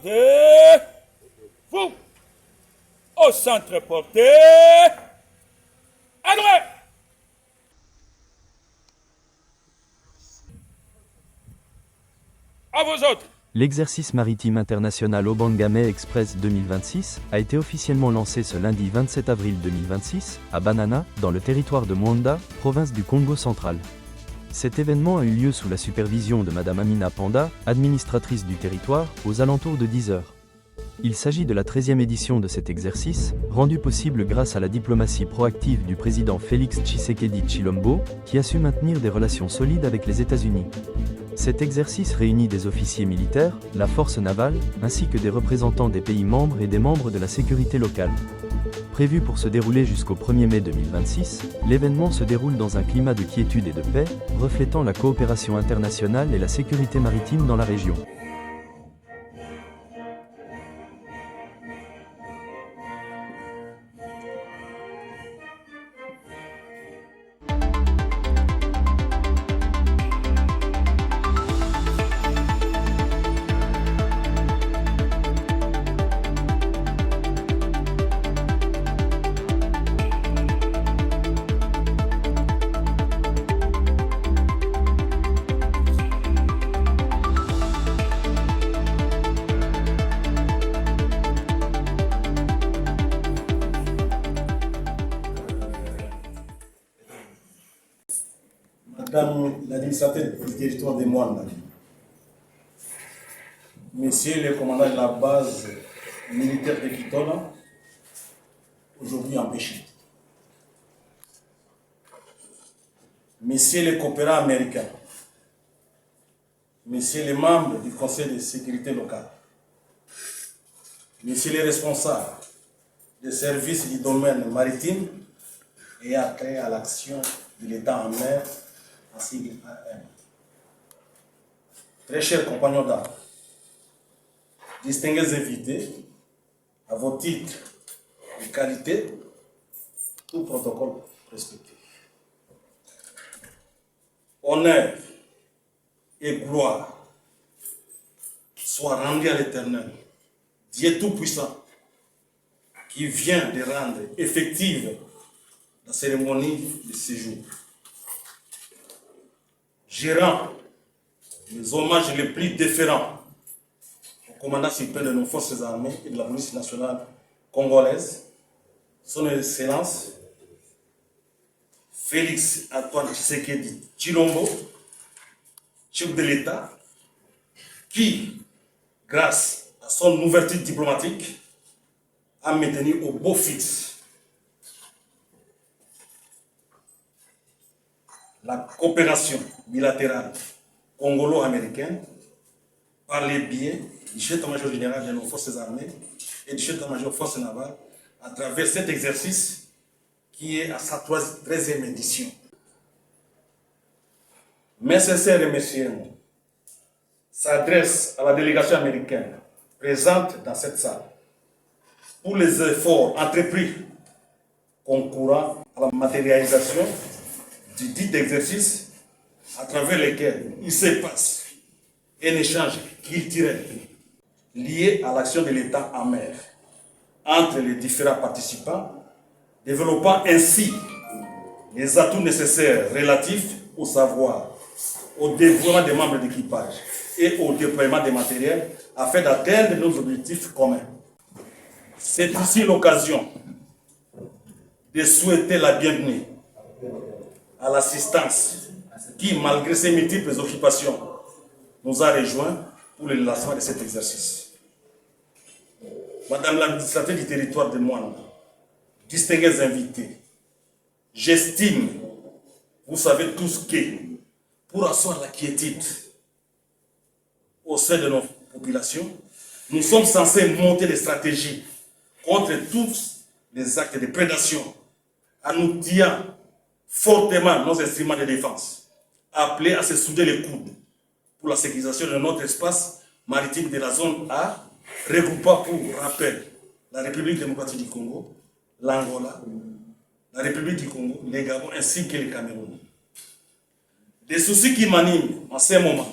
Vous, au centre porté, à droite. À vous autres. L'exercice maritime international Obangame Express 2026 a été officiellement lancé ce lundi 27 avril 2026 à Banana, dans le territoire de Mwanda, province du Congo central. Cet événement a eu lieu sous la supervision de Madame Amina Panda, administratrice du territoire, aux alentours de 10 heures. Il s'agit de la 13e édition de cet exercice, rendu possible grâce à la diplomatie proactive du président Félix Tshisekedi Tshilombo, qui a su maintenir des relations solides avec les États-Unis. Cet exercice réunit des officiers militaires, la force navale, ainsi que des représentants des pays membres et des membres de la sécurité locale. Prévu pour se dérouler jusqu'au 1er mai 2026, l'événement se déroule dans un climat de quiétude et de paix, reflétant la coopération internationale et la sécurité maritime dans la région. Madame l'administrateur du territoire de Mwanda, Monsieur le commandant de la base militaire de Kitona, aujourd'hui empêché. Messieurs les coopérants américains, Messieurs les membres du Conseil de sécurité locale, Messieurs les responsables des services du domaine maritime et attrait à l'action de l'État en mer, ainsi qu'à très chers compagnons d'armes, distingués invités, à vos titres et qualités, tout protocole respecté. Honneur et gloire soient rendus à l'Éternel, Dieu Tout-Puissant, qui vient de rendre effective la cérémonie de séjour. Je rends les hommages les plus déférents au commandant suprême de nos forces armées et de la police nationale congolaise, son Excellence Félix Antoine Tshisekedi Tshilombo, chef de l'État, qui, grâce à son ouverture diplomatique, a maintenu au beau fixe la coopération bilatérale congolo-américaine par les biais du chef d'état-major général de nos forces armées et du chef d'état-major forces navales à travers cet exercice qui est à sa 13e édition. Mes sincères remerciements s'adressent à la délégation américaine présente dans cette salle pour les efforts entrepris concourant à la matérialisation du dit exercice à travers lesquels il se passe un échange culturel lié à l'action de l'État en mer entre les différents participants, développant ainsi les atouts nécessaires relatifs au savoir, au développement des membres d'équipage et au déploiement des matériels afin d'atteindre nos objectifs communs. C'est aussi l'occasion de souhaiter la bienvenue à l'assistance qui, malgré ses multiples occupations, nous a rejoints pour le lancement de cet exercice. Madame l'administratrice du territoire de Mwanda, distingués invités, j'estime, vous savez tous que, pour asseoir la quiétude au sein de nos populations, nous sommes censés monter des stratégies contre tous les actes de prédation en outillant fortement nos instruments de défense, appelés à se souder les coudes pour la sécurisation de notre espace maritime de la zone A, regroupant pour rappel la République démocratique du Congo, l'Angola, la République du Congo, les Gabon ainsi que le Cameroun. Des soucis qui m'animent en ces moments,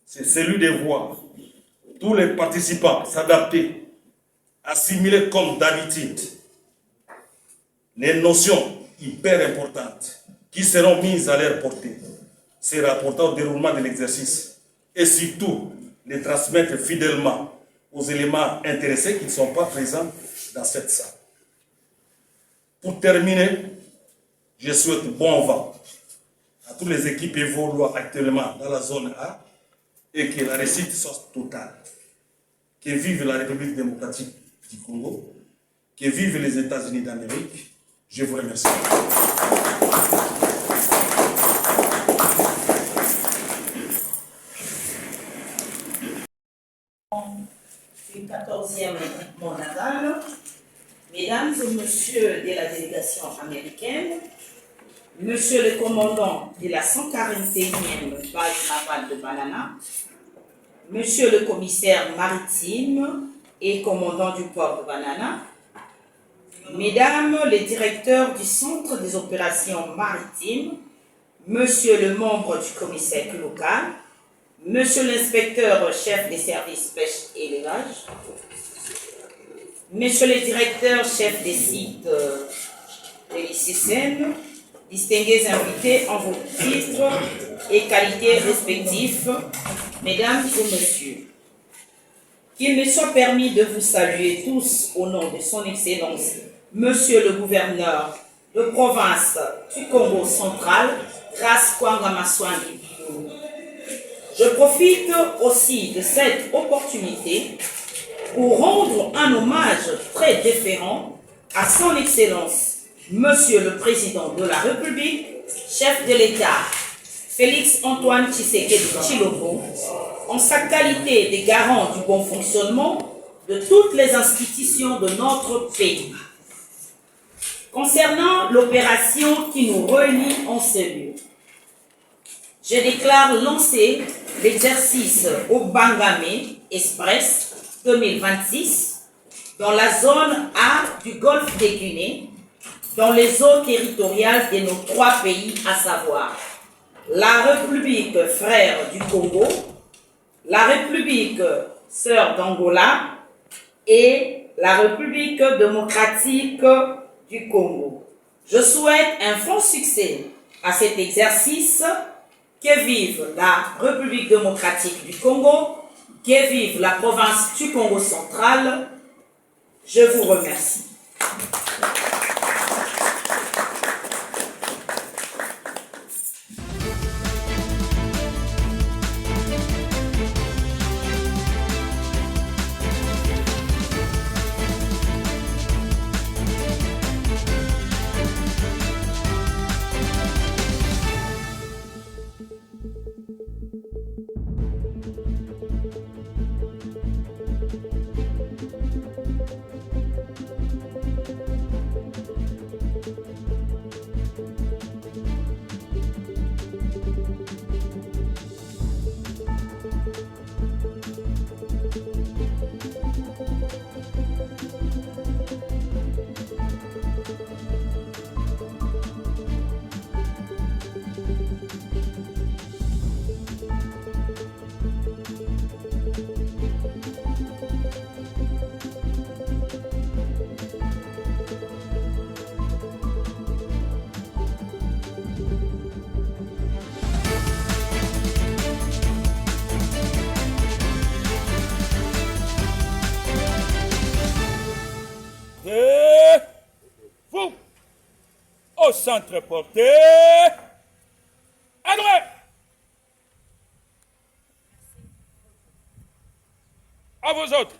c'est celui de voir tous les participants s'adapter, assimiler comme d'habitude les notions hyper importantes qui seront mises à leur portée, se rapportant au déroulement de l'exercice, et surtout les transmettre fidèlement aux éléments intéressés qui ne sont pas présents dans cette salle. Pour terminer, je souhaite bon vent à toutes les équipes évoluant actuellement dans la zone A et que la réussite soit totale. Que vive la République démocratique du Congo, que vivent les États-Unis d'Amérique. Je vous remercie. Du 14e Monagal, Mesdames et Messieurs de la délégation américaine, Monsieur le commandant de la 141e base navale de Banana, Monsieur le commissaire maritime et commandant du port de Banana, Mesdames les directeurs du centre des opérations maritimes, Monsieur le membre du commissaire local, Monsieur l'inspecteur chef des services pêche et élevage, Monsieur le directeur chef des sites de l'ICCN, distingués invités en vos titres et qualités respectifs, Mesdames et Messieurs, qu'il me soit permis de vous saluer tous au nom de Son Excellence, Monsieur le gouverneur de province du Congo central, Ras Kwanga Maswangi. Je profite aussi de cette opportunité pour rendre un hommage très déférent à Son Excellence, Monsieur le Président de la République, chef de l'État, Félix Antoine Tshisekedi Tshilombo, en sa qualité de garant du bon fonctionnement de toutes les institutions de notre pays. Concernant l'opération qui nous réunit en ce lieu, je déclare lancer l'exercice au Bangame Express 2026 dans la zone A du golfe des Guinée, dans les eaux territoriales de nos trois pays, à savoir la République frère du Congo, la République sœur d'Angola et la République démocratique du Congo. Je souhaite un franc succès à cet exercice. Que vive la République démocratique du Congo, que vive la province du Congo central. Je vous remercie. Vous, au centre porté, à droite. À vous autres.